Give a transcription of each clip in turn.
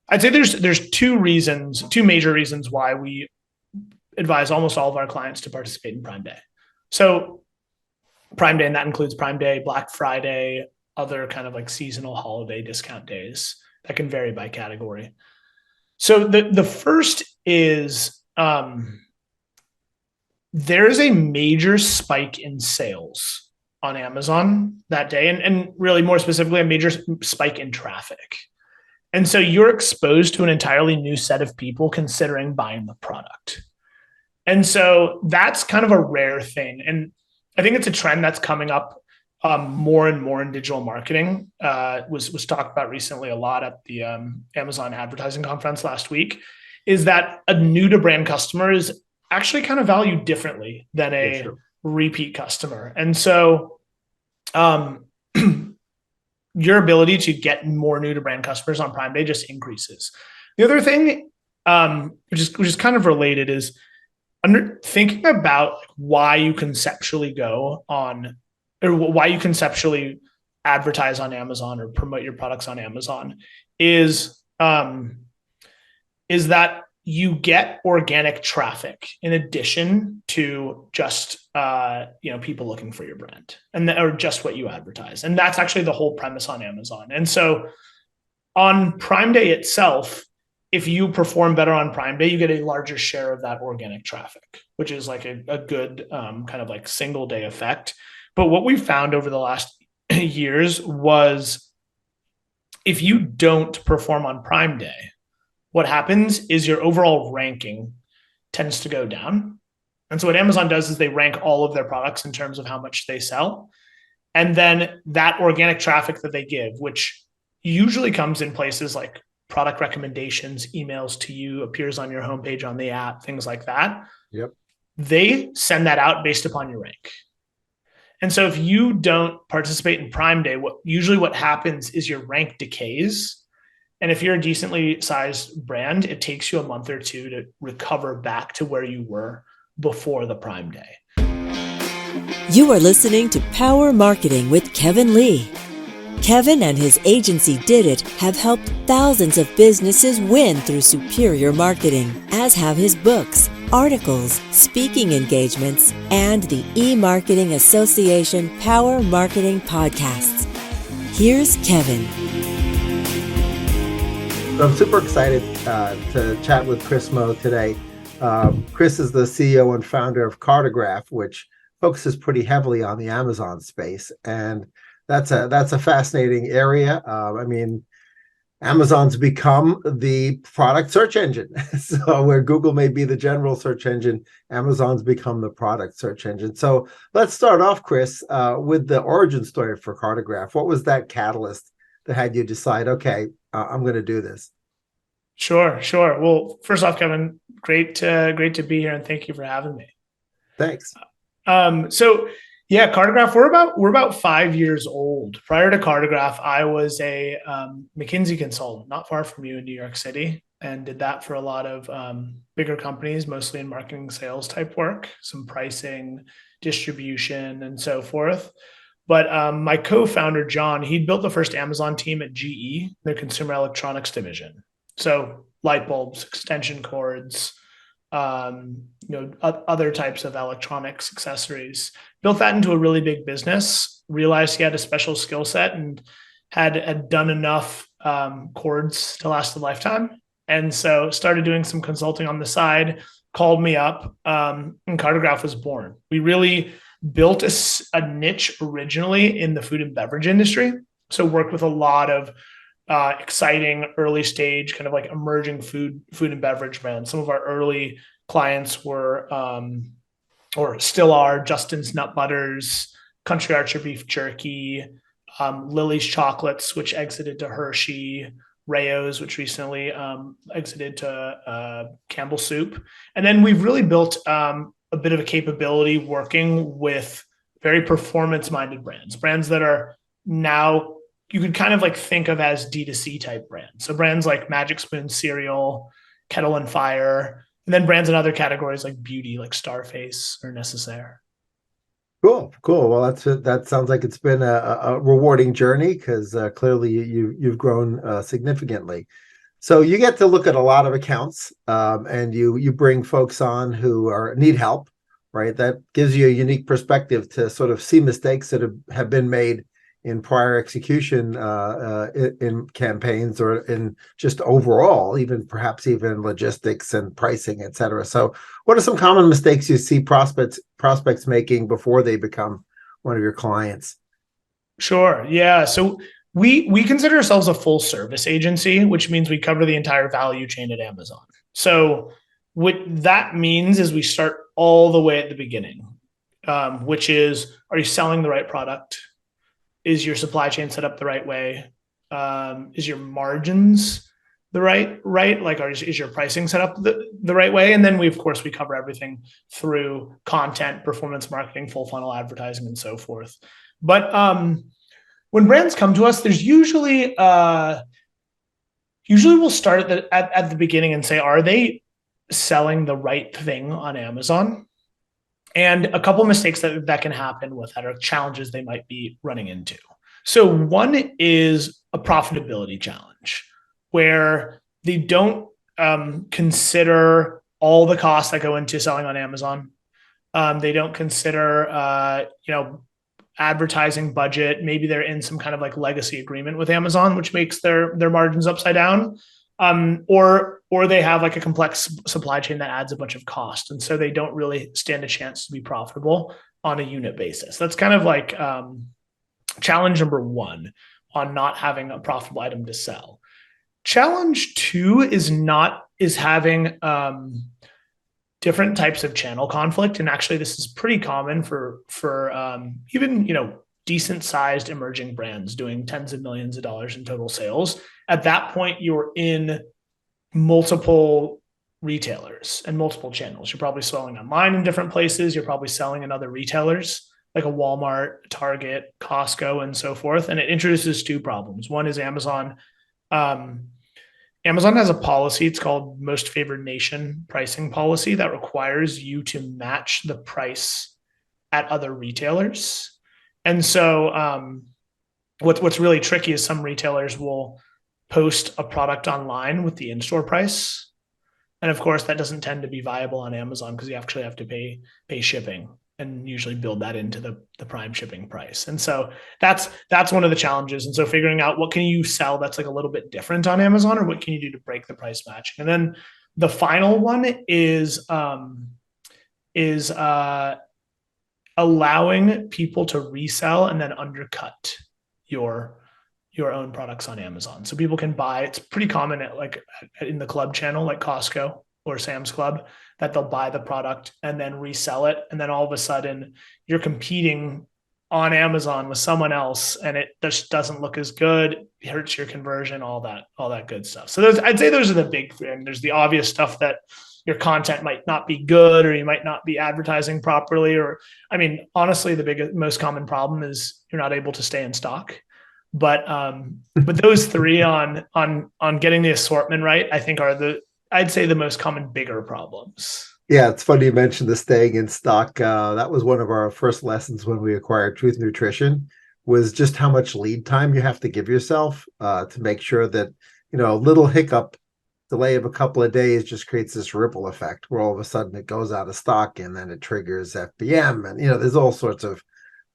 I'd say there's two major reasons why we advise almost all of our clients to participate in Prime Day. So Prime Day, and that includes Prime Day, Black Friday, other kind of like seasonal holiday discount days that can vary by category. So the first is there is a major spike in sales on Amazon that day, and really more specifically, a major spike in traffic. And so you're exposed to an entirely new set of people considering buying the product. And so that's kind of a rare thing. And I think it's a trend that's coming up more and more in digital marketing. Was talked about recently a lot at the Amazon advertising conference last week, is that a new to brand customer is actually kind of valued differently than a repeat customer. And so your ability to get more new to brand customers on Prime Day just increases. The other thing, which is kind of related, is thinking about why you conceptually go on, or why you conceptually advertise on Amazon or promote your products on Amazon is that you get organic traffic in addition to just people looking for your brand or just what you advertise. And that's actually the whole premise on Amazon. And so on Prime Day itself, if you perform better on Prime Day, you get a larger share of that organic traffic, which is like a good kind of like single day effect. But what we found over the last years was if you don't perform on Prime Day, what happens is your overall ranking tends to go down. And so what Amazon does is they rank all of their products in terms of how much they sell. And then that organic traffic that they give, which usually comes in places like product recommendations, emails to you, appears on your homepage on the app, things like that. Yep. They send that out based upon your rank. And so if you don't participate in Prime Day, what happens is your rank decays. And if you're a decently sized brand, it takes you a month or two to recover back to where you were before the Prime Day. You are listening to Power Marketing with Kevin Lee. Kevin and his agency Did It have helped thousands of businesses win through superior marketing, as have his books, articles, speaking engagements, and the eMarketing Association Power Marketing podcasts. Here's Kevin. I'm super excited to chat with Chris Moe today. Chris is the CEO and founder of Cartograph, which focuses pretty heavily on the Amazon space, and that's a fascinating area. Amazon's become the product search engine. So where Google may be the general search engine, Amazon's become the product search engine. So let's start off, Chris, with the origin story for Cartograph. What was that catalyst that had you decide, okay, I'm going to do this? Sure. Well, first off, Kevin, great to be here, and thank you for having me. Thanks. Cartograph, we're about 5 years old. Prior to Cartograph, I was a McKinsey consultant, not far from you in New York City, and did that for a lot of bigger companies, mostly in marketing sales type work, some pricing, distribution, and so forth. But my co-founder, John, he'd built the first Amazon team at GE, their consumer electronics division. So light bulbs, extension cords, other types of electronics accessories. Built that into a really big business, realized he had a special skill set and had done enough cords to last a lifetime. And so started doing some consulting on the side, called me up, and Cartograph was born. We really built a niche originally in the food and beverage industry. So worked with a lot of exciting early stage kind of like emerging food and beverage brands. Some of our early clients were or still are Justin's Nut Butters, Country Archer Beef Jerky, Lily's Chocolates, which exited to Hershey, Rayo's, which recently exited to Campbell Soup. And then we've really built a bit of a capability working with very performance-minded brands that are now you could kind of like think of as D2C type brands. So brands like Magic Spoon cereal, Kettle and Fire, and then brands in other categories like beauty, like Starface or Necessaire. Cool. Well, that sounds like it's been a rewarding journey because clearly you've grown significantly. So you get to look at a lot of accounts, and you bring folks on who need help, right? That gives you a unique perspective to sort of see mistakes that have been made in prior execution in campaigns or in just overall, even perhaps even logistics and pricing, et cetera. So what are some common mistakes you see prospects making before they become one of your clients? Sure. Yeah. So we consider ourselves a full service agency, which means we cover the entire value chain at Amazon. So what that means is we start all the way at the beginning, which is, are you selling the right product? Is your supply chain set up the right way? Is your margins the right? Like, is your pricing set up the right way? And then we, of course, we cover everything through content, performance marketing, full funnel advertising, and so forth. But when brands come to us, there's usually we'll start at the beginning and say, are they selling the right thing on Amazon? And a couple of mistakes that can happen with that, are challenges they might be running into. So one is a profitability challenge where they don't consider all the costs that go into selling on Amazon. They don't consider, advertising budget. Maybe they're in some kind of like legacy agreement with Amazon, which makes their margins upside down. Or they have like a complex supply chain that adds a bunch of cost. And so they don't really stand a chance to be profitable on a unit basis. That's kind of like challenge number one on not having a profitable item to sell. Challenge two is having different types of channel conflict. And actually this is pretty common for even, decent sized emerging brands doing tens of millions of dollars in total sales. At that point, you're in multiple retailers and multiple channels. You're probably selling online in different places. You're probably selling in other retailers like a Walmart, Target, Costco, and so forth. And it introduces two problems. One is Amazon. Amazon has a policy. It's called Most Favored Nation pricing policy that requires you to match the price at other retailers. And so what's really tricky is some retailers will post a product online with the in-store price. And of course, that doesn't tend to be viable on Amazon because you actually have to pay shipping and usually build that into the prime shipping price. And so that's one of the challenges. And so figuring out what can you sell that's like a little bit different on Amazon, or what can you do to break the price matching? And then the final one is allowing people to resell and then undercut your own products on Amazon. So people can buy, it's pretty common in the club channel, like Costco or Sam's Club, that they'll buy the product and then resell it. And then all of a sudden you're competing on Amazon with someone else and it just doesn't look as good. It hurts your conversion, all that good stuff. So I'd say those are the big three. And there's the obvious stuff that your content might not be good, or you might not be advertising properly. Or, honestly, the most common problem is you're not able to stay in stock. But those three on getting the assortment right, I think I'd say the most common bigger problems. Yeah, it's funny you mentioned the staying in stock. That was one of our first lessons when we acquired Truth Nutrition, was just how much lead time you have to give yourself to make sure that, a little hiccup, delay of a couple of days just creates this ripple effect where all of a sudden it goes out of stock and then it triggers FBM. And, there's all sorts of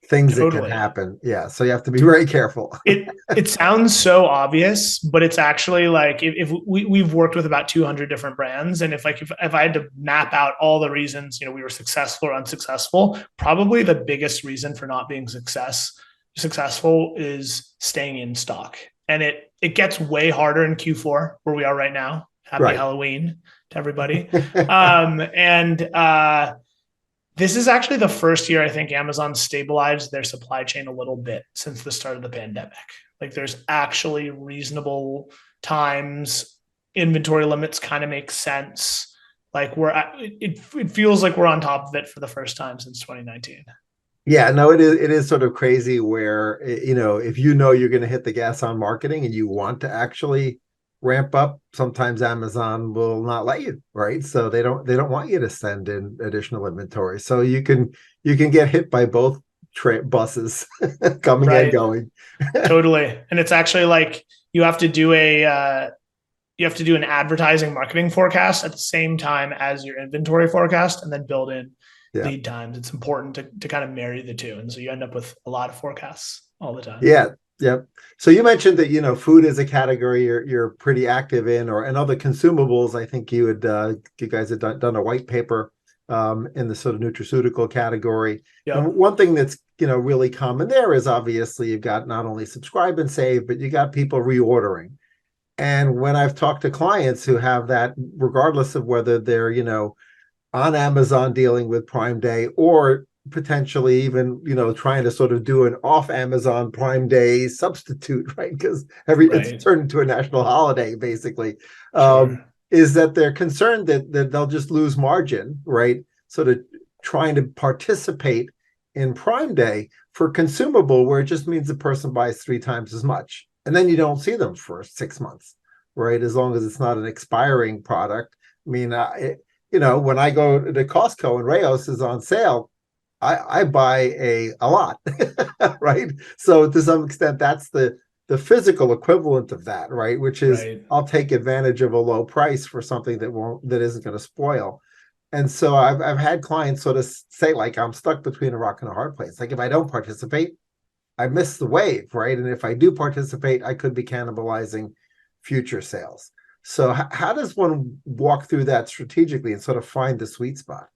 things that can happen. Yeah. So you have to be very careful. It sounds so obvious, but it's actually like, if we've worked with about 200 different brands. And if I had to map out all the reasons, we were successful or unsuccessful, probably the biggest reason for not being successful is staying in stock. And it gets way harder in Q4 where we are right now. Happy Halloween to everybody. This is actually the first year I think Amazon stabilized their supply chain a little bit since the start of the pandemic. Like, there's actually reasonable times. Inventory limits kind of make sense. Like, it feels like we're on top of it for the first time since 2019. Yeah, no, it is sort of crazy where, if you're going to hit the gas on marketing and you want to actually ramp up, sometimes Amazon will not let you, right? So they don't want you to send in additional inventory. So you can get hit by both buses coming and going. Totally. And it's actually like you have to do you have to do an advertising marketing forecast at the same time as your inventory forecast, and then build in lead times. It's important to kind of marry the two. And so you end up with a lot of forecasts all the time. Yeah. Yep. So you mentioned that, food is a category you're pretty active in, and other consumables. I think you guys had done a white paper in the sort of nutraceutical category. Yep. And one thing that's, really common there is obviously you've got not only subscribe and save, but you got people reordering. And when I've talked to clients who have that, regardless of whether they're, on Amazon dealing with Prime Day, or potentially even, trying to sort of do an off Amazon Prime Day substitute, right? Because it's turned into a national holiday, basically. Sure. Is that they're concerned that they'll just lose margin, right? Sort of trying to participate in Prime Day for consumable, where it just means the person buys 3 times as much. And then you don't see them for 6 months, right? As long as it's not an expiring product. I mean, when I go to Costco and Rayos is on sale, I buy a lot, right? So to some extent, that's the physical equivalent of that, right? Which is I'll take advantage of a low price for something that isn't going to spoil. And so I've had clients sort of say, like, I'm stuck between a rock and a hard place. Like, if I don't participate, I miss the wave, right? And if I do participate, I could be cannibalizing future sales. So how does one walk through that strategically and sort of find the sweet spot?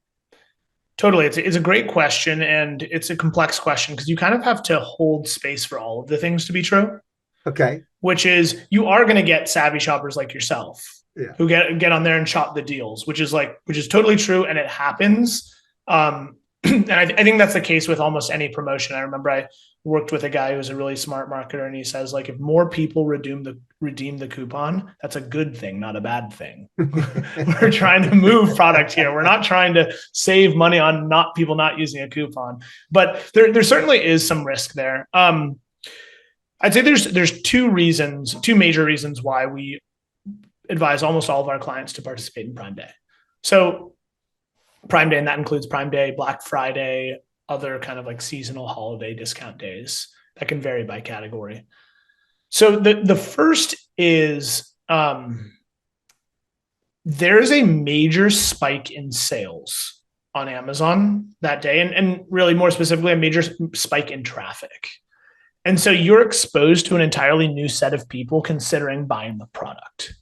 Totally. It's a great question, and it's a complex question because you kind of have to hold space for all of the things to be true. Okay. Which is, you are going to get savvy shoppers like yourself who get on there and shop the deals, which is totally true, and it happens. And I think that's the case with almost any promotion. I remember I worked with a guy who was a really smart marketer, and he says, like, if more people redeem the coupon, that's a good thing, not a bad thing. We're trying to move product here. We're not trying to save money on people not using a coupon. But there certainly is some risk there. I'd say there's two major reasons why we advise almost all of our clients to participate in Prime Day. So Prime Day, and that includes Prime Day, Black Friday, other kind of like seasonal holiday discount days that can vary by category. So the first is there's a major spike in sales on Amazon that day, and really more specifically, a major spike in traffic. And so you're exposed to an entirely new set of people considering buying the product.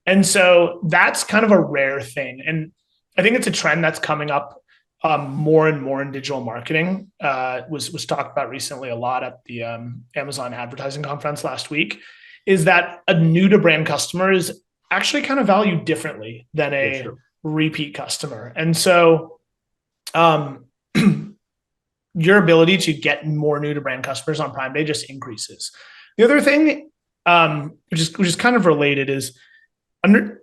And so that's kind of a rare thing. And I think it's a trend that's coming up more and more in digital marketing. Was talked about recently a lot at the Amazon advertising conference last week, is that a new to brand customer is actually kind of valued differently than a repeat customer. And so your ability to get more new to brand customers on Prime Day just increases. The other thing, which is kind of related, is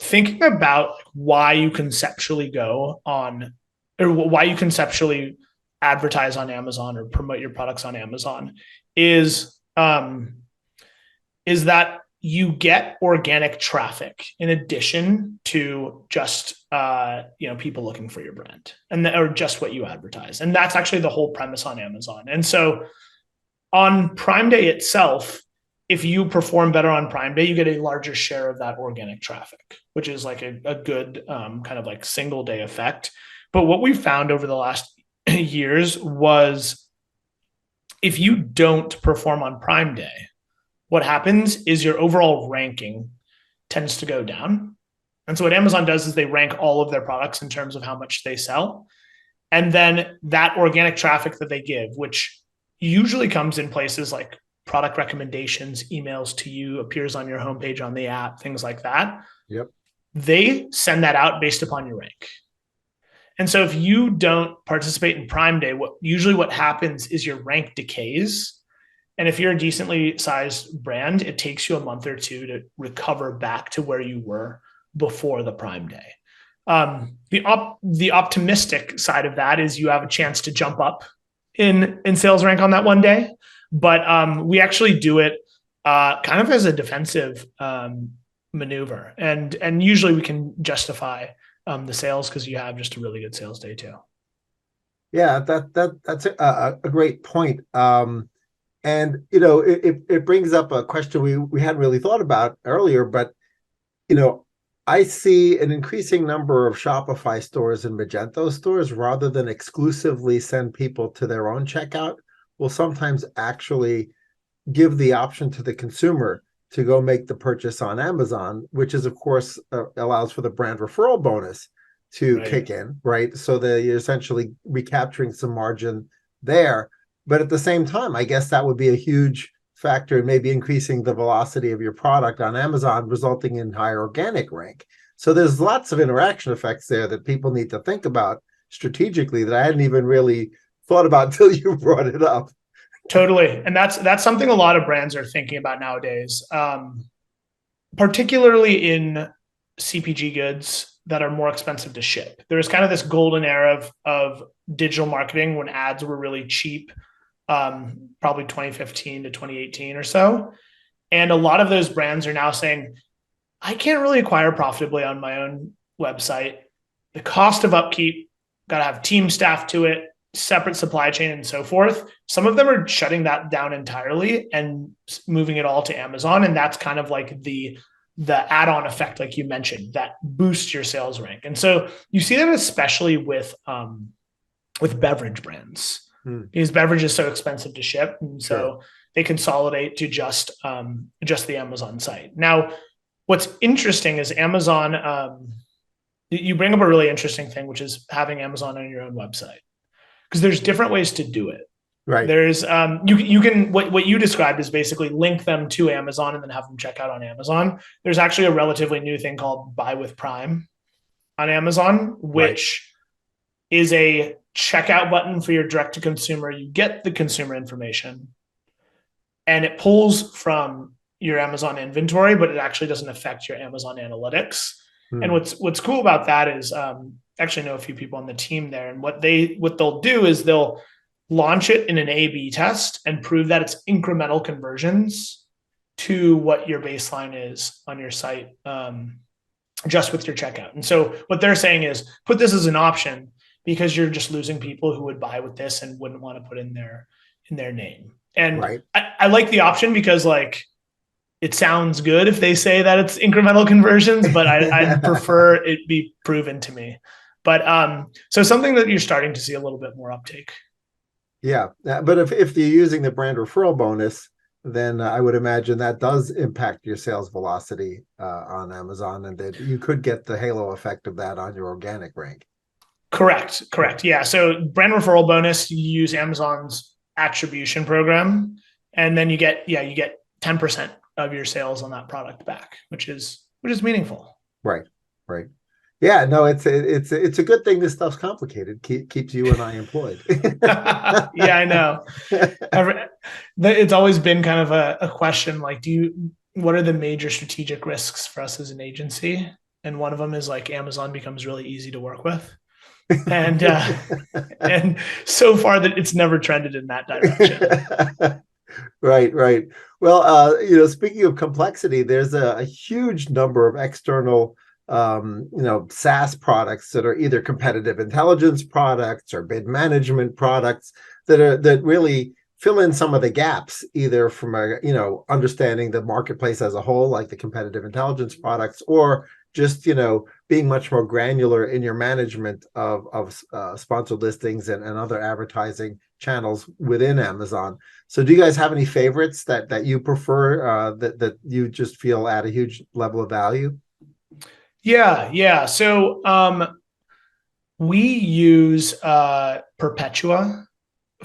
thinking about why you conceptually go on, or why you conceptually advertise on Amazon or promote your products on Amazon, is that you get organic traffic in addition to just people looking for your brand or just what you advertise. And that's actually the whole premise on Amazon. And so on Prime Day itself, if you perform better on Prime Day, you get a larger share of that organic traffic, which is like a good kind of like single day effect. But what we found over the last years was, if you don't perform on Prime Day, what happens is your overall ranking tends to go down. And so what Amazon does is they rank all of their products in terms of how much they sell. And then that organic traffic that they give, which usually comes in places like product recommendations, emails to you, appears on your homepage on the app, things like that. Yep. They send that out based upon your rank. And so if you don't participate in Prime Day, what happens is your rank decays. And if you're a decently sized brand, it takes you a month or two to recover back to where you were before the Prime Day. The optimistic side of that is you have a chance to jump up in sales rank on that one day. But we actually do it kind of as a defensive maneuver. And usually we can justify the sales because you have just a really good sales day too. Yeah, that's a great point. And it brings up a question we hadn't really thought about earlier, but you know, I see an increasing number of Shopify stores and Magento stores, rather than exclusively send people to their own checkout, will sometimes actually give the option to the consumer to go make the purchase on Amazon, which is, of course, allows for the brand referral bonus to kick in, right? So that you're essentially recapturing some margin there. But at the same time, I guess that would be a huge factor in maybe increasing the velocity of your product on Amazon, resulting in higher organic rank. So there's lots of interaction effects there that people need to think about strategically that I hadn't even really thought about until you brought it up. Totally. And that's something a lot of brands are thinking about nowadays, particularly in CPG goods that are more expensive to ship. There was kind of this golden era of digital marketing when ads were really cheap, probably 2015 to 2018 or so. And a lot of those brands are now saying, I can't really acquire profitably on my own website. The cost of upkeep, got to have team staff to it, separate supply chain and so forth. Some of them are shutting that down entirely and moving it all to Amazon. And that's kind of like the add-on effect, like you mentioned, that boosts your sales rank. And so you see that especially with beverage brands, because beverage is so expensive to ship. And so they consolidate to just the Amazon site. Now, what's interesting is Amazon, you bring up a really interesting thing, which is having Amazon on your own website. Because there's different ways to do it. Right. There's you can what you described is basically link them to Amazon and then have them check out on Amazon. There's actually a relatively new thing called Buy with Prime on Amazon, which is a checkout button for your direct to consumer. You get the consumer information and it pulls from your Amazon inventory, but it actually doesn't affect your Amazon analytics. And what's cool about that is actually know a few people on the team there, and what they'll do is they'll launch it in an A/B test and prove that it's incremental conversions to what your baseline is on your site, just with your checkout. And so what they're saying is put this as an option, because you're just losing people who would buy with this and wouldn't want to put in their name. And I like the option because like it sounds good if they say that it's incremental conversions, but I'd prefer it be proven to me. But so something that you're starting to see a little bit more uptake. Yeah, but if you're using the brand referral bonus, then I would imagine that does impact your sales velocity on Amazon, and that you could get the halo effect of that on your organic rank. Correct. Yeah. So brand referral bonus, you use Amazon's attribution program, and then you get 10% of your sales on that product back, which is meaningful. Right. Yeah, no, it's a good thing this stuff's complicated. Keeps you and I employed. Yeah, I know. It's always been kind of a question like, what are the major strategic risks for us as an agency? And one of them is like Amazon becomes really easy to work with. And and so far that it's never trended in that direction. Right. Well, speaking of complexity, there's a huge number of external SaaS products that are either competitive intelligence products or bid management products that really fill in some of the gaps, either from understanding the marketplace as a whole, like the competitive intelligence products, or just being much more granular in your management of sponsored listings and other advertising channels within Amazon. So do you guys have any favorites that you prefer, that you just feel add a huge level of value? Yeah. So we use Perpetua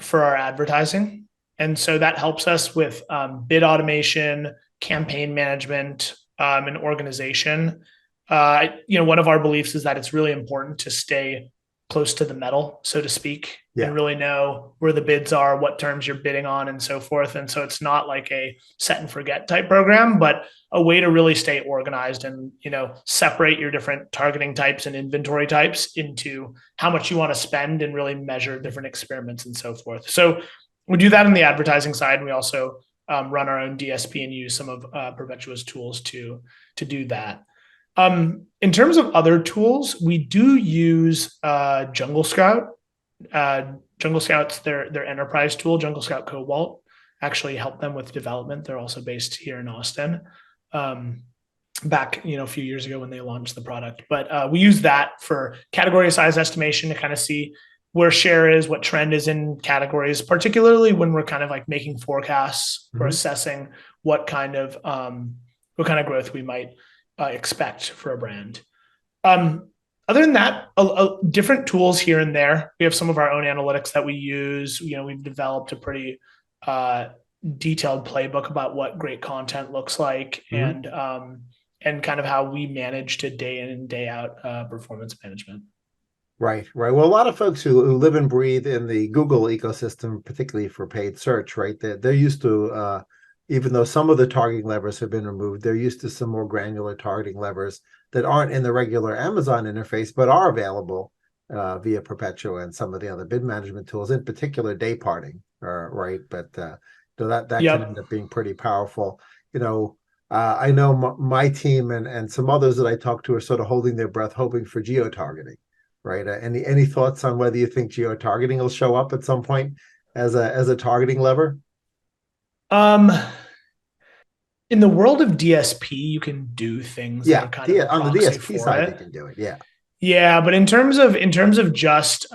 for our advertising. And so that helps us with bid automation, campaign management, and organization. One of our beliefs is that it's really important to stay close to the metal, so to speak, and really know where the bids are, what terms you're bidding on, and so forth. And so it's not like a set and forget type program, but a way to really stay organized and, separate your different targeting types and inventory types into how much you want to spend and really measure different experiments and so forth. So we do that on the advertising side. We also run our own DSP and use some of Perpetua's tools to do that. In terms of other tools, we do use Jungle Scout. Jungle Scout's their enterprise tool. Jungle Scout Cobalt actually helped them with development. They're also based here in Austin. back, a few years ago when they launched the product. But we use that for category size estimation to kind of see where share is, what trend is in categories, particularly when we're kind of like making forecasts or assessing what kind of growth we might expect for a brand. Other than that, different tools here and there. We have some of our own analytics that we use. We've developed a pretty detailed playbook about what great content looks like, and kind of how we manage to day in and day out performance management. Right. Well, a lot of folks who live and breathe in the Google ecosystem, particularly for paid search, right? They're used to, even though some of the targeting levers have been removed, they're used to some more granular targeting levers that aren't in the regular Amazon interface, but are available via Perpetua and some of the other bid management tools, in particular day parting, right? But so that can end up being pretty powerful. I know my team and some others that I talk to are sort of holding their breath, hoping for geo-targeting. Right. Any thoughts on whether you think geo-targeting will show up at some point as a targeting lever? In the world of DSP, you can do things that are kind of on the DSP side, it. you can do it. Yeah. Yeah, but in terms of just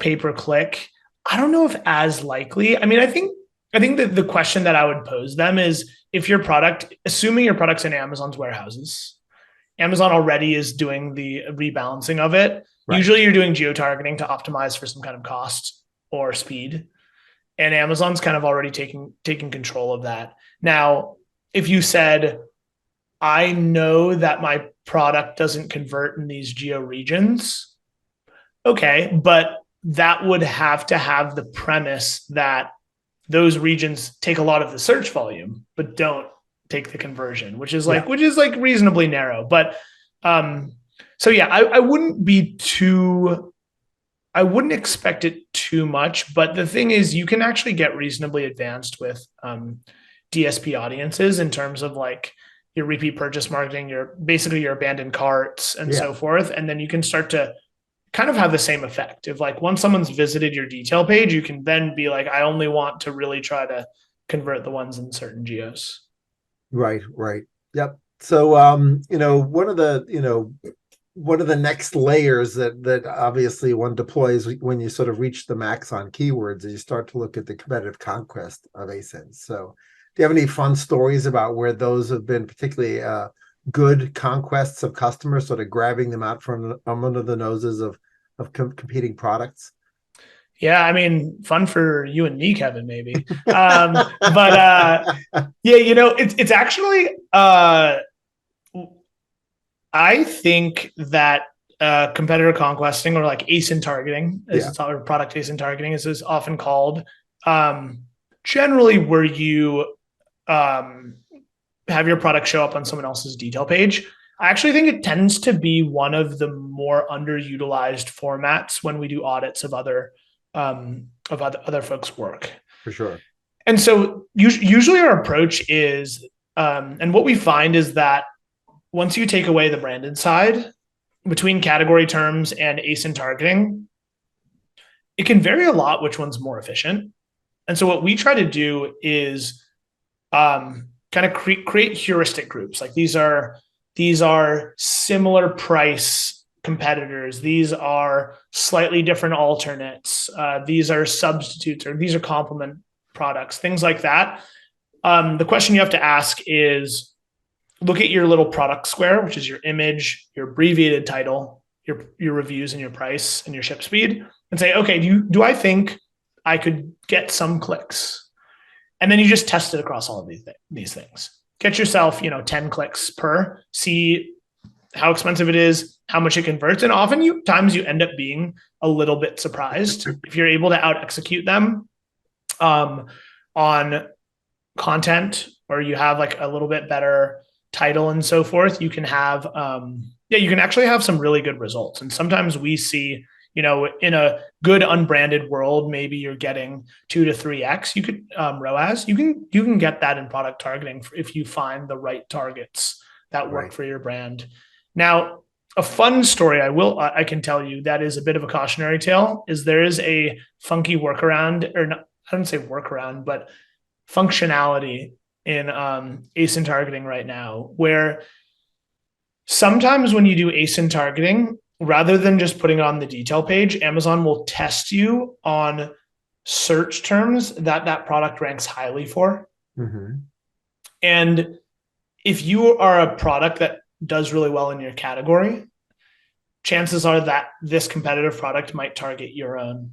pay-per-click, I don't know if as likely. I mean, I think that the question that I would pose them is, if your product, assuming your product's in Amazon's warehouses, Amazon already is doing the rebalancing of it. Right. Usually you're doing geo-targeting to optimize for some kind of cost or speed. And Amazon's kind of already taking control of that. Now, if you said, I know that my product doesn't convert in these geo regions, okay, but that would have to have the premise that those regions take a lot of the search volume, but don't take the conversion, which is like reasonably narrow. But so yeah, I wouldn't expect it too much. But the thing is, you can actually get reasonably advanced with DSP audiences in terms of like your repeat purchase marketing, your abandoned carts and so forth. And then you can start to kind of have the same effect of like, once someone's visited your detail page, you can then be like, I only want to really try to convert the ones in certain geos. Right. Yep. So, one of the next layers that obviously one deploys when you sort of reach the max on keywords is you start to look at the competitive conquest of ASINs. So do you have any fun stories about where those have been particularly good conquests of customers, sort of grabbing them out from under the noses of competing products? Yeah, I mean, fun for you and me, Kevin, maybe. But it's actually, I think that competitor conquesting, or like ASIN targeting, or product ASIN targeting, as is often called, generally where you have your product show up on someone else's detail page. I actually think it tends to be one of the more underutilized formats when we do audits of other folks' work. For sure. And so usually our approach is, and what we find is that once you take away the branded side, between category terms and ASIN targeting, it can vary a lot which one's more efficient. And so what we try to do is kind of create heuristic groups. Like these are similar price competitors. These are slightly different alternates. These are substitutes, or these are complement products, things like that. The question you have to ask is, look at your little product square, which is your image, your abbreviated title, your reviews and your price and your ship speed, and say, okay, do I think I could get some clicks? And then you just test it across all of these things. Get yourself, 10 clicks per, see how expensive it is, how much it converts. And times you end up being a little bit surprised if you're able to out execute them on content, or you have like a little bit better title and so forth. You can have, you can actually have some really good results. And sometimes we see, in a good unbranded world, maybe you're getting 2 to 3x. You could ROAS. You can get that in product targeting if you find the right targets that work for your brand. Now, a fun story I can tell you that is a bit of a cautionary tale is there is a funky workaround, or not, I don't say workaround, but functionality in ASIN targeting right now, where sometimes when you do ASIN targeting, rather than just putting it on the detail page, Amazon will test you on search terms that that product ranks highly for. Mm-hmm. And if you are a product that does really well in your category, chances are that this competitive product might target your own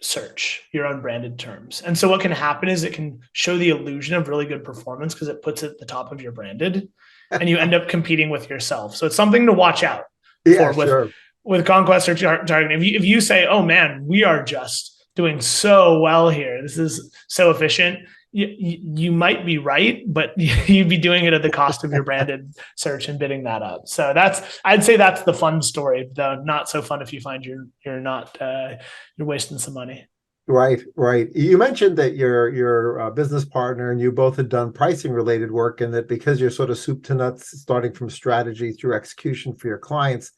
search, your own branded terms. And so what can happen is it can show the illusion of really good performance because it puts it at the top of your branded, and you end up competing with yourself. So it's something to watch out Yeah, for sure. with conquest or targeting. If you say, oh man, we are just doing so well here, this is so efficient, you might be right, but you'd be doing it at the cost of your branded search and bidding that up. So I'd say that's the fun story, though not so fun if you find you're not you're wasting some money. Right, right. You mentioned that your business partner and you both had done pricing related work, and that because you're sort of soup to nuts, starting from strategy through execution for your clients,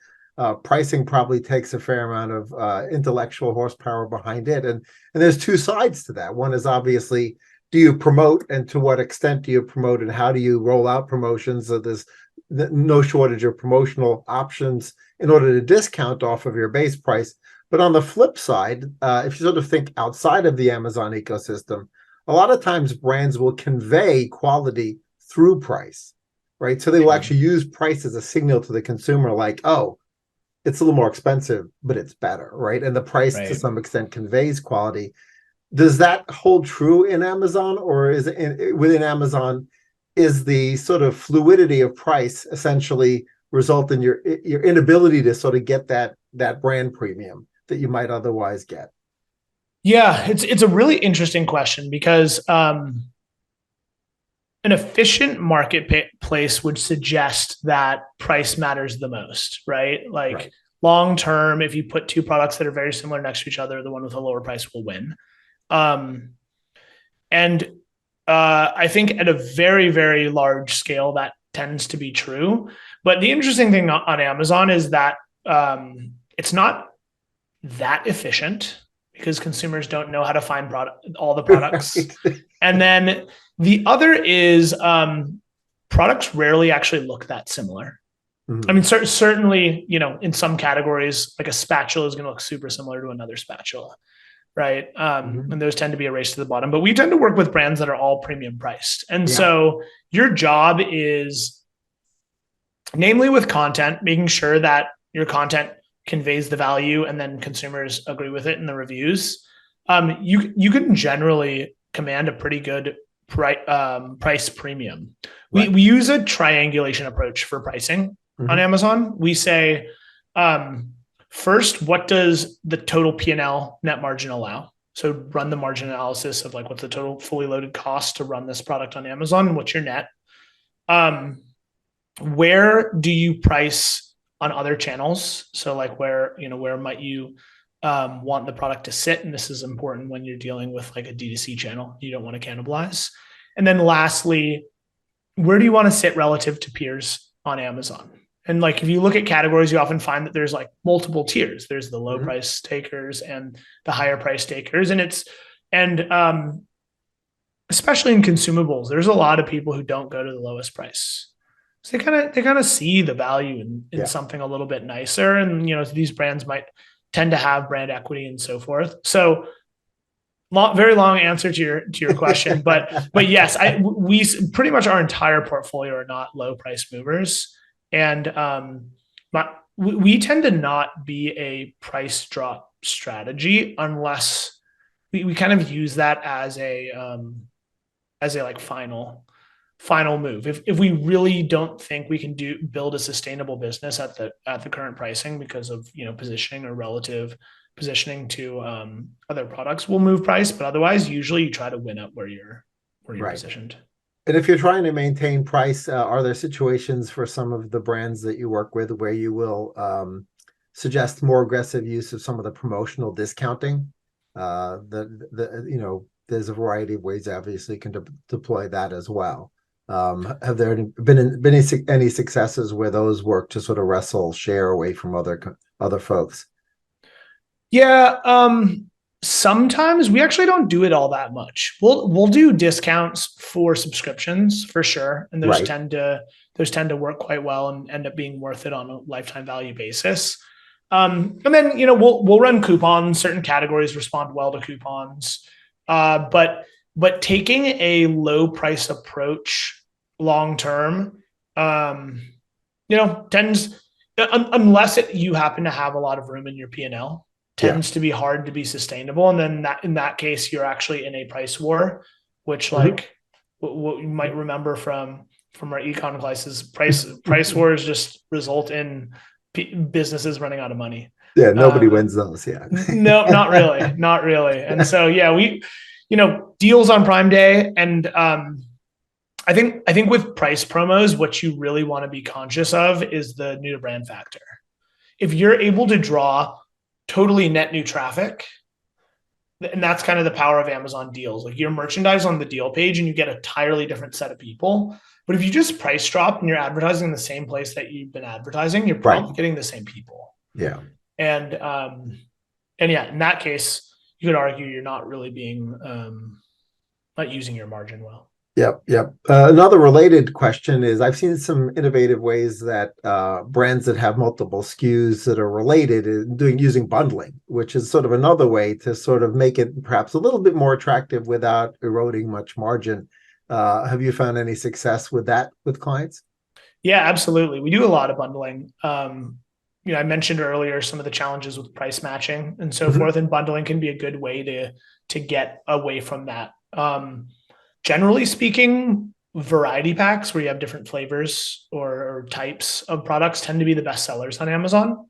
pricing probably takes a fair amount of intellectual horsepower behind it. And there's two sides to that. One is obviously, do you promote, and to what extent do you promote, and how do you roll out promotions? So there's no shortage of promotional options in order to discount off of your base price. But on the flip side, if you sort of think outside of the Amazon ecosystem, a lot of times brands will convey quality through price, right? So they will actually use price as a signal to the consumer, like, oh, it's a little more expensive, but it's better, right? And the price to some extent conveys quality. Does that hold true in Amazon, or is it within Amazon, is the sort of fluidity of price essentially result in your inability to sort of get that brand premium that you might otherwise get? Yeah, it's a really interesting question because an efficient marketplace would suggest that price matters the most, right? Like Right. long term, if you put two products that are very similar next to each other, the one with a lower price will win. And I think at a very, very large scale, that tends to be true. But the interesting thing on Amazon is that it's not that efficient because consumers don't know how to find all the products. Right. And then the other is products rarely actually look that similar. Mm-hmm. I mean, certainly, in some categories, like a spatula is going to look super similar to another spatula, right? And those tend to be a race to the bottom. But we tend to work with brands that are all premium priced. And so your job is, namely with content, making sure that your content conveys the value and then consumers agree with it in the reviews. You can generally command a pretty good price premium. Right. We use a triangulation approach for pricing on Amazon. We say, first, what does the total P&L net margin allow? So run the margin analysis of like what's the total fully loaded cost to run this product on Amazon and what's your net. Where do you price on other channels? So like where might you want the product to sit? And this is important when you're dealing with like a D2C channel. You don't want to cannibalize. And then lastly, where do you want to sit relative to peers on Amazon? And like, if you look at categories, you often find that there's like multiple tiers. There's the low price takers and the higher price takers. And especially in consumables, there's a lot of people who don't go to the lowest price. So they kind of see the value in something a little bit nicer. And, these brands might tend to have brand equity and so forth. So very long answer to your question, but yes, we pretty much our entire portfolio are not low price movers. And we tend to not be a price drop strategy unless we kind of use that as a like final move. If we really don't think we can build a sustainable business at the current pricing because of positioning or relative positioning to other products, we'll move price. But otherwise, usually you try to win up where you're positioned. And if you're trying to maintain price, are there situations for some of the brands that you work with where you will suggest more aggressive use of some of the promotional discounting? There's a variety of ways, obviously, you can deploy that as well. Have there been any successes where those work to sort of wrestle share away from other folks? Yeah. Sometimes we actually don't do it all that much. We'll do discounts for subscriptions for sure, and Right. those tend to work quite well and end up being worth it on a lifetime value basis. And then we'll run coupons. Certain categories respond well to coupons, but taking a low price approach long term, tends unless you happen to have a lot of room in your P&L, Yeah. tends to be hard to be sustainable. And then in that case, you're actually in a price war, which like what you might remember from our econ classes, price wars just result in businesses running out of money. Yeah, nobody wins those. Yeah. No, not really, not really. And so deals on Prime Day, and I think with price promos, what you really want to be conscious of is the new to brand factor. If you're able to draw totally net new traffic, and that's kind of the power of Amazon deals. Like, your merchandise on the deal page and you get a entirely different set of people. But if you just price drop and you're advertising in the same place that you've been advertising, you're probably getting the same people. Yeah. And yeah, in that case, you could argue you're not really not using your margin well. Yep. Another related question is, I've seen some innovative ways that brands that have multiple SKUs that are related using bundling, which is sort of another way to sort of make it perhaps a little bit more attractive without eroding much margin. Have you found any success with that with clients? Yeah, absolutely. We do a lot of bundling. I mentioned earlier some of the challenges with price matching and so forth, and bundling can be a good way to get away from that. Generally speaking, variety packs where you have different flavors or types of products tend to be the best sellers on Amazon.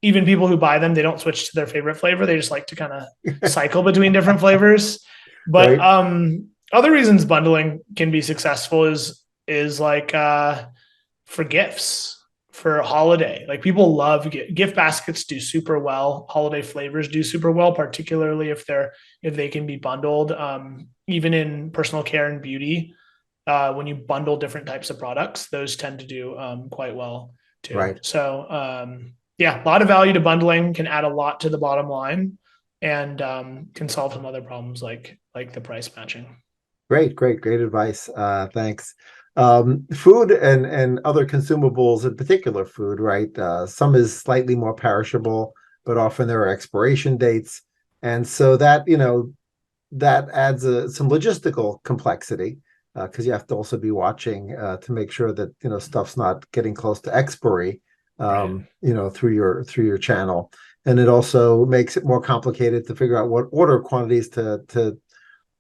Even people who buy them, they don't switch to their favorite flavor. They just like to kind of cycle between different flavors. But other reasons bundling can be successful is like for gifts. For a holiday, like people love gift baskets, do super well. Holiday flavors do super well, particularly if they can be bundled. Even in personal care and beauty, when you bundle different types of products, those tend to do quite well too. Right. So a lot of value to bundling, can add a lot to the bottom line, and can solve some other problems like the price matching. Great advice. Thanks. Food and other consumables, in particular food, right? Some is slightly more perishable, but often there are expiration dates. And so that adds some logistical complexity, because you have to also be watching to make sure that stuff's not getting close to expiry through your channel. And it also makes it more complicated to figure out what order quantities to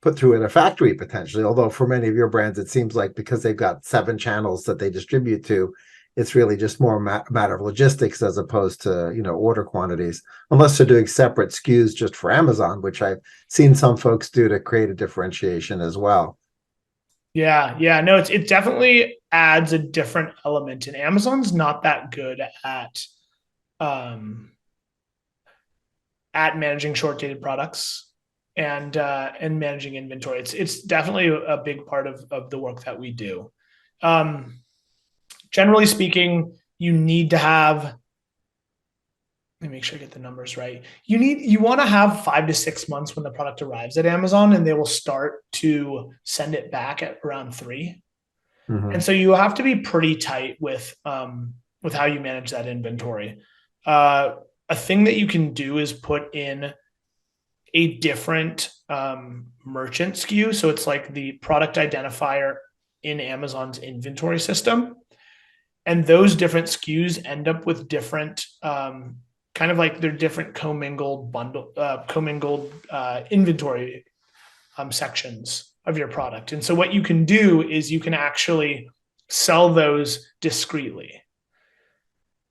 put through in a factory potentially. Although for many of your brands, it seems like because they've got 7 channels that they distribute to, it's really just more matter of logistics as opposed to order quantities, unless they're doing separate SKUs just for Amazon, which I've seen some folks do to create a differentiation as well. Yeah, no, it definitely adds a different element, and Amazon's not that good at managing short-dated products and managing inventory. It's definitely a big part of the work that we do. Generally speaking, you need to have, let me make sure I get the numbers right. You want to have 5 to 6 months when the product arrives at Amazon, and they will start to send it back at around 3. And so you have to be pretty tight with how you manage that inventory. A thing that you can do is put in a different merchant SKU. So it's like the product identifier in Amazon's inventory system. And those different SKUs end up with different, kind of like they're different commingled inventory sections of your product. And so what you can do is you can actually sell those discreetly.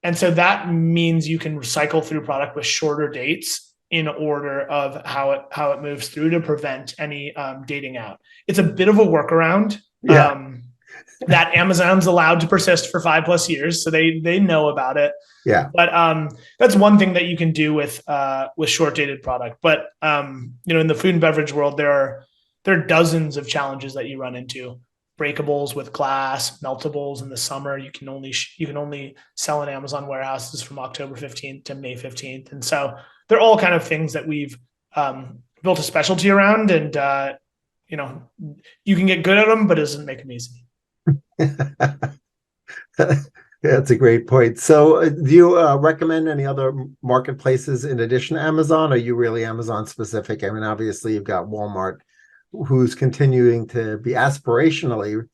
And so that means you can cycle through product with shorter dates in order of how it moves through to prevent any dating out. It's a bit of a workaround that Amazon's allowed to persist for 5+ years, so they know about it. Yeah, but that's one thing that you can do with short dated product. But in the food and beverage world, there are dozens of challenges that you run into. Breakables with glass, meltables in the summer. You can only sell in Amazon warehouses from October 15th to May 15th, and so they're all kind of things that we've built a specialty around, and you know, you can get good at them, but it doesn't make them easy. Yeah, that's a great point. So, do you recommend any other marketplaces in addition to Amazon? Or are you really Amazon specific? I mean, obviously, you've got Walmart, who's continuing to be aspirationally,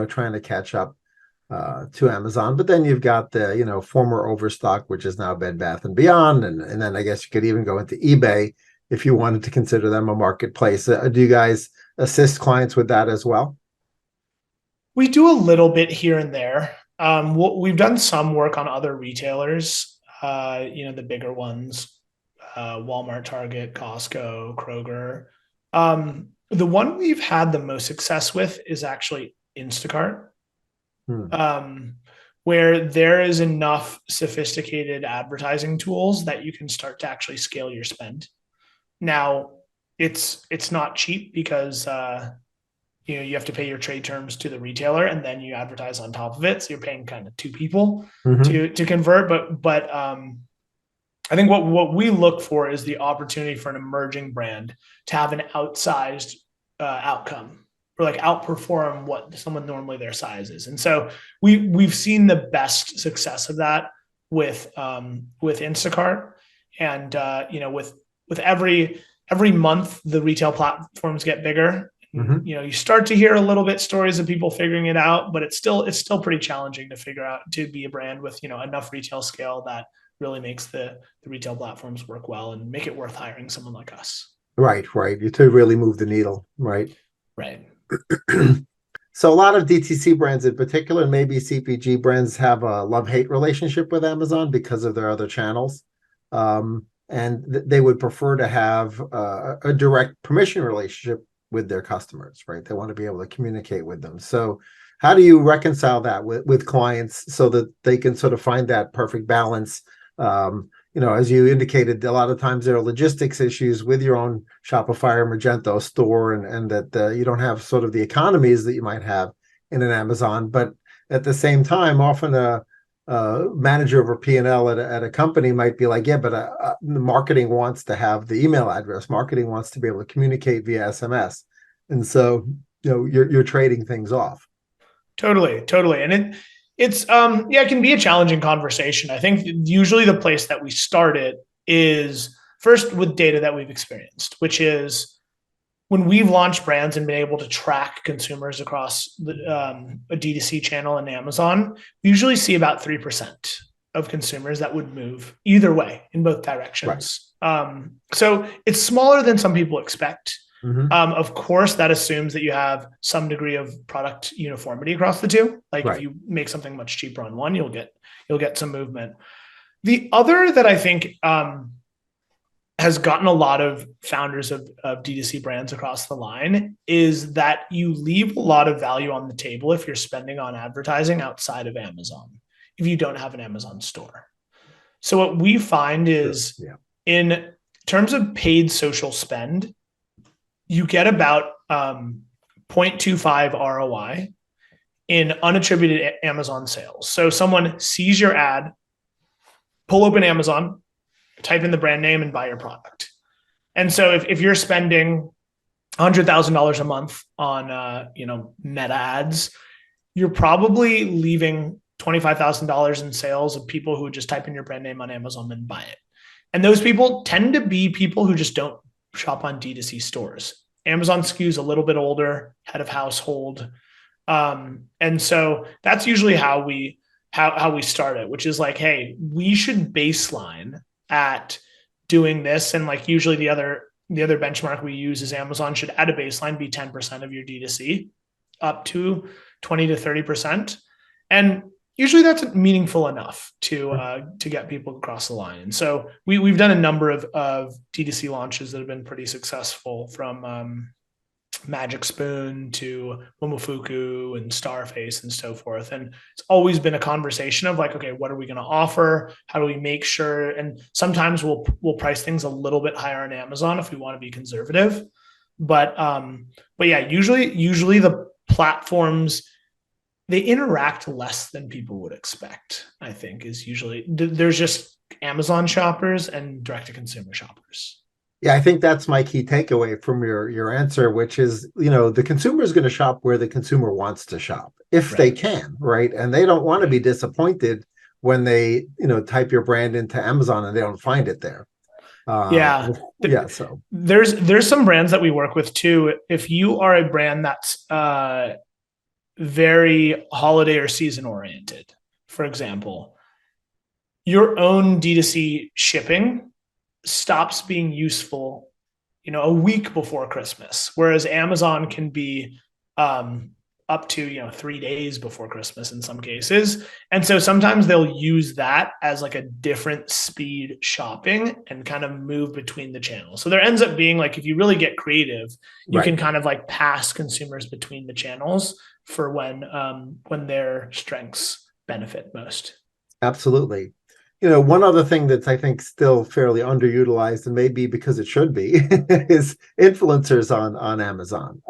trying to catch up to Amazon. But then you've got the, former Overstock, which is now Bed Bath and Beyond, and then I guess you could even go into eBay if you wanted to consider them a marketplace. Do you guys assist clients with that as well? We do a little bit here and there. We've done some work on other retailers, the bigger ones, Walmart, Target, Costco, Kroger. The one we've had the most success with is actually Instacart, where there is enough sophisticated advertising tools that you can start to actually scale your spend. Now, it's not cheap because you have to pay your trade terms to the retailer, and then you advertise on top of it. So you're paying kind of two people to convert. But I think what we look for is the opportunity for an emerging brand to have an outsized outcome, or like outperform what someone normally their size is. And so we've seen the best success of that with Instacart, and with every month the retail platforms get bigger. You start to hear a little bit stories of people figuring it out, but it's still pretty challenging to figure out, to be a brand with enough retail scale that really makes the retail platforms work well and make it worth hiring someone like us. Right. You to really move the needle. Right. So a lot of DTC brands in particular, and maybe CPG brands, have a love-hate relationship with Amazon because of their other channels. And they would prefer to have a direct permission relationship with their customers, right? They want to be able to communicate with them. So how do you reconcile that with clients so that they can sort of find that perfect balance? As you indicated, a lot of times there are logistics issues with your own Shopify or Magento store, and that you don't have sort of the economies that you might have in an Amazon. But at the same time, often a manager of a P&L at a company might be like, yeah, but the marketing wants to have the email address. Marketing wants to be able to communicate via SMS. And so, you're trading things off. Totally. And it can be a challenging conversation. I think usually the place that we start it is first with data that we've experienced, which is when we've launched brands and been able to track consumers across a D2C channel in Amazon, we usually see about 3% of consumers that would move either way in both directions. Right. So it's smaller than some people expect. Of course, that assumes that you have some degree of product uniformity across the two. Like If you make something much cheaper on one, you'll get some movement. The other that I think has gotten a lot of founders of D2C brands across the line is that you leave a lot of value on the table if you're spending on advertising outside of Amazon, if you don't have an Amazon store. So what we find is in terms of paid social spend, you get about 0.25 ROI in unattributed Amazon sales. So someone sees your ad, pull open Amazon, type in the brand name, and buy your product. And so if you're spending $100,000 a month on Meta ads, you're probably leaving $25,000 in sales of people who just type in your brand name on Amazon and buy it. And those people tend to be people who just don't shop on D2C stores. Amazon skews a little bit older, head of household. And so that's usually how we start it, which is like, hey, we should baseline at doing this. And like usually the other benchmark we use is Amazon should at a baseline be 10% of your D2C up to 20 to 30%. And usually that's meaningful enough to get people across the line. And so we've done a number of D2C launches that have been pretty successful, from Magic Spoon to Momofuku and Starface and so forth. And it's always been a conversation of like, okay, what are we going to offer? How do we make sure? And sometimes we'll price things a little bit higher on Amazon if we want to be conservative. But yeah, usually the platforms, they interact less than people would expect, I think, is usually there's just Amazon shoppers and direct-to-consumer shoppers. Yeah, I think that's my key takeaway from your answer, which is, the consumer is going to shop where the consumer wants to shop if they Right. can, right? And they don't want to be Right. disappointed when they, type your brand into Amazon and they don't find it there. Yeah. Yeah, so There's some brands that we work with too. If you are a brand that's very holiday or season oriented, for example, your own D2C shipping stops being useful, a week before Christmas, whereas Amazon can be um, up to 3 days before Christmas in some cases. And so sometimes they'll use that as like a different speed shopping and kind of move between the channels. So there ends up being like, if you really get creative, you right. can kind of like pass consumers between the channels for when their strengths benefit most. Absolutely. One other thing that's I think still fairly underutilized, and maybe because it should be, is influencers on Amazon.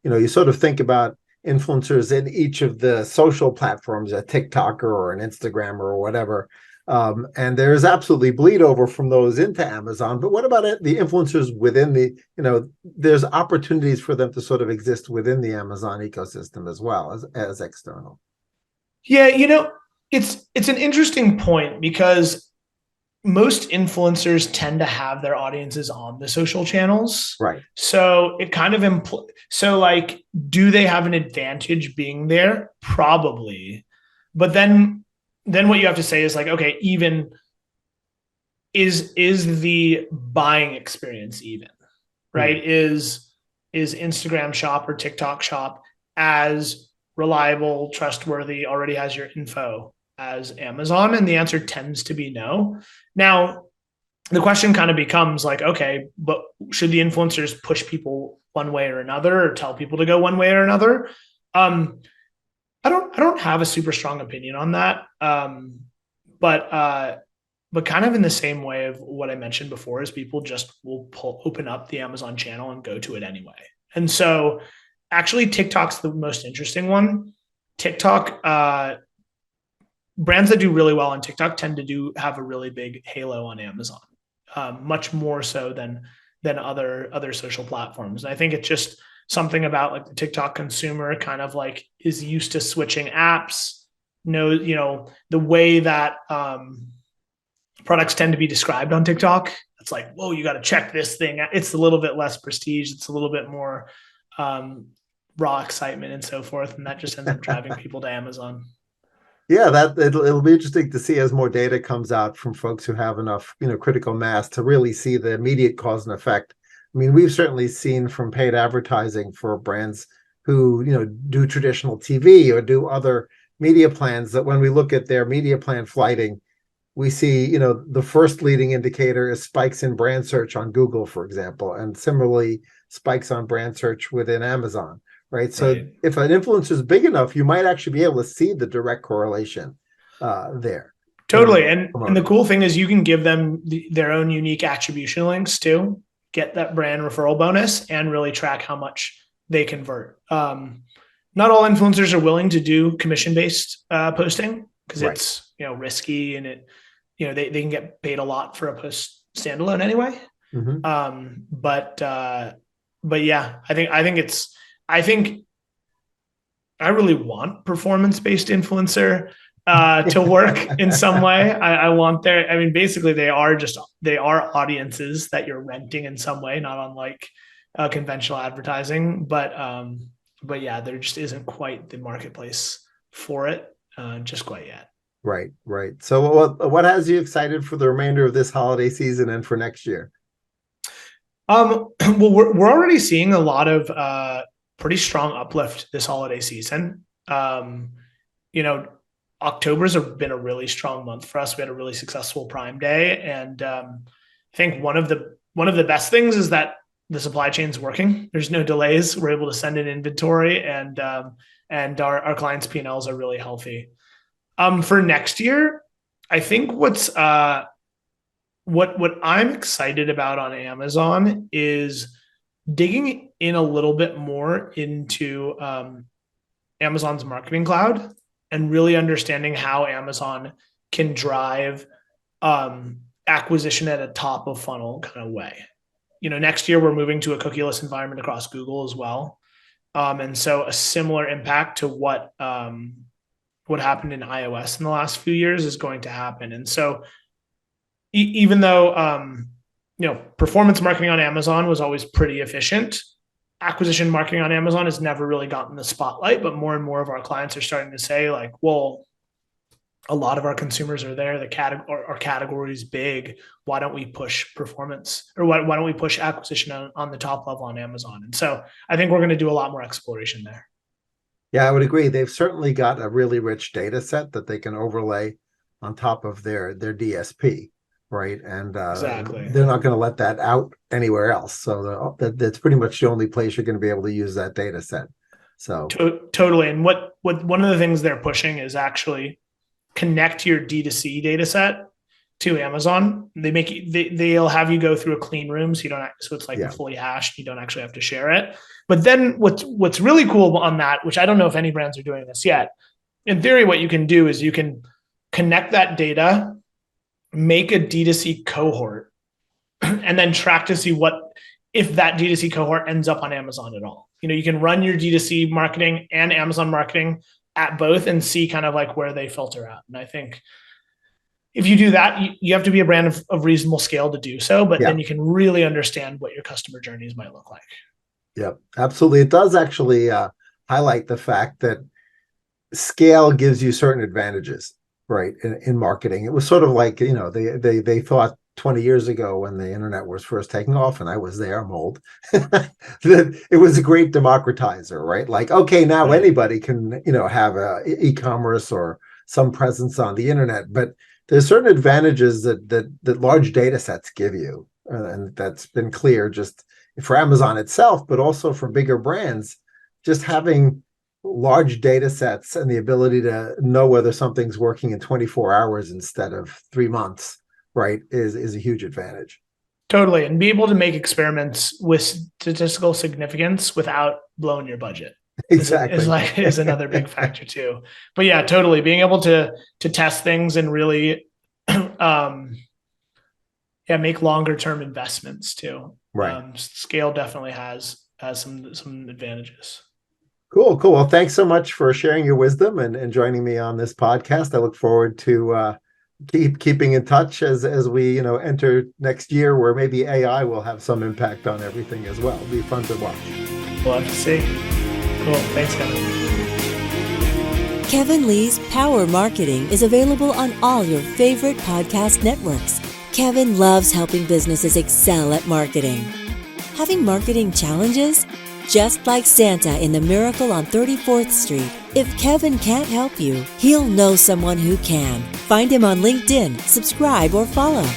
You sort of think about influencers in each of the social platforms, a TikToker or an Instagrammer or whatever. And there's absolutely bleed over from those into Amazon. But what about it, the influencers within there's opportunities for them to sort of exist within the Amazon ecosystem as well as external. Yeah, it's an interesting point because most influencers tend to have their audiences on the social channels. Right. So it kind of so like, do they have an advantage being there? Probably. But then what you have to say is like, okay, even is the buying experience even, right? Is Instagram shop or TikTok shop as reliable, trustworthy, already has your info as Amazon? And the answer tends to be no. Now, the question kind of becomes like, okay, but should the influencers push people one way or another, or tell people to go one way or another? I don't have a super strong opinion on that. But kind of in the same way of what I mentioned before, is people just will open up the Amazon channel and go to it anyway. And so actually TikTok's the most interesting one. TikTok, brands that do really well on TikTok tend to have a really big halo on Amazon, much more so than other social platforms. And I think it's just something about like the TikTok consumer kind of like is used to switching apps, the way that products tend to be described on TikTok. It's like, whoa, you got to check this thing. It's a little bit less prestige. It's a little bit more raw excitement and so forth. And that just ends up driving people to Amazon. Yeah, that it'll be interesting to see as more data comes out from folks who have enough, critical mass to really see the immediate cause and effect. I mean, we've certainly seen from paid advertising for brands who, do traditional TV or do other media plans, that when we look at their media plan flighting, we see, the first leading indicator is spikes in brand search on Google, for example, and similarly spikes on brand search within Amazon. Right. So Right. if an influencer is big enough, you might actually be able to see the direct correlation there. Totally. And the cool thing is you can give them their own unique attribution links too, get that brand referral bonus, and really track how much they convert. Not all influencers are willing to do commission-based posting because Right. it's, risky, and they can get paid a lot for a post standalone anyway. Mm-hmm. But yeah, I think I really want performance-based influencer to work in some way. I want basically they are audiences that you're renting in some way, not unlike conventional advertising. But yeah, there just isn't quite the marketplace for it just quite yet. Right. So what has you excited for the remainder of this holiday season and for next year? Well, we're already seeing a lot of pretty strong uplift this holiday season. October's been a really strong month for us. We had a really successful Prime Day, and I think one of the best things is that the supply chain's working. There's no delays. We're able to send in inventory, and our clients' P&Ls are really healthy. For next year, I think what I'm excited about on Amazon is digging in a little bit more into Amazon's marketing cloud and really understanding how Amazon can drive acquisition at a top of funnel kind of way. next year we're moving to a cookieless environment across Google as well. And so a similar impact to what happened in iOS in the last few years is going to happen. And so even though, performance marketing on Amazon was always pretty efficient, acquisition marketing on Amazon has never really gotten the spotlight, but more and more of our clients are starting to say like, well, a lot of our consumers are there. Our category is big. Why don't we push performance, or why don't we push acquisition on the top level on Amazon? And so I think we're going to do a lot more exploration there. Yeah, I would agree. They've certainly got a really rich data set that they can overlay on top of their DSP, right? And Exactly. They're not going to let that out anywhere else. So that's pretty much the only place you're going to be able to use that data set. So totally. And what one of the things they're pushing is actually connect your D2C data set to Amazon. They'll have you go through a clean room, so it's like fully hashed. You don't actually have to share it. But then what's really cool on that, which I don't know if any brands are doing this yet, in theory, what you can do is you can connect that data, make a D2C cohort, and then track to see if that D2C cohort ends up on Amazon at all. You can run your D2C marketing and Amazon marketing at both and see kind of like where they filter out. And I think if you do that, you have to be a brand of reasonable scale to do so, but then you can really understand what your customer journeys might look like. Yep, absolutely. It does actually highlight the fact that scale gives you certain advantages, right? In marketing, it was sort of like, they thought 20 years ago when the internet was first taking off, and I was there, I'm old, that it was a great democratizer, right? Like, okay, now anybody can, have a e-commerce or some presence on the internet, but there's certain advantages that large data sets give you. And that's been clear just for Amazon itself, but also for bigger brands, just having large data sets and the ability to know whether something's working in 24 hours instead of 3 months, right, is a huge advantage. Totally. And be able to make experiments with statistical significance without blowing your budget. Exactly. Is another big factor too. But yeah, totally. Being able to test things and really make longer term investments too. Right. Scale definitely has some advantages. Cool. Well, thanks so much for sharing your wisdom and joining me on this podcast. I look forward to keeping in touch as we enter next year, where maybe AI will have some impact on everything as well. It'll be fun to watch. We'll have to see. Cool. Thanks, Kevin. Kevin Lee's Power Marketing is available on all your favorite podcast networks. Kevin loves helping businesses excel at marketing. Having marketing challenges? Just like Santa in The Miracle on 34th Street, if Kevin can't help you, he'll know someone who can. Find him on LinkedIn, subscribe, or follow.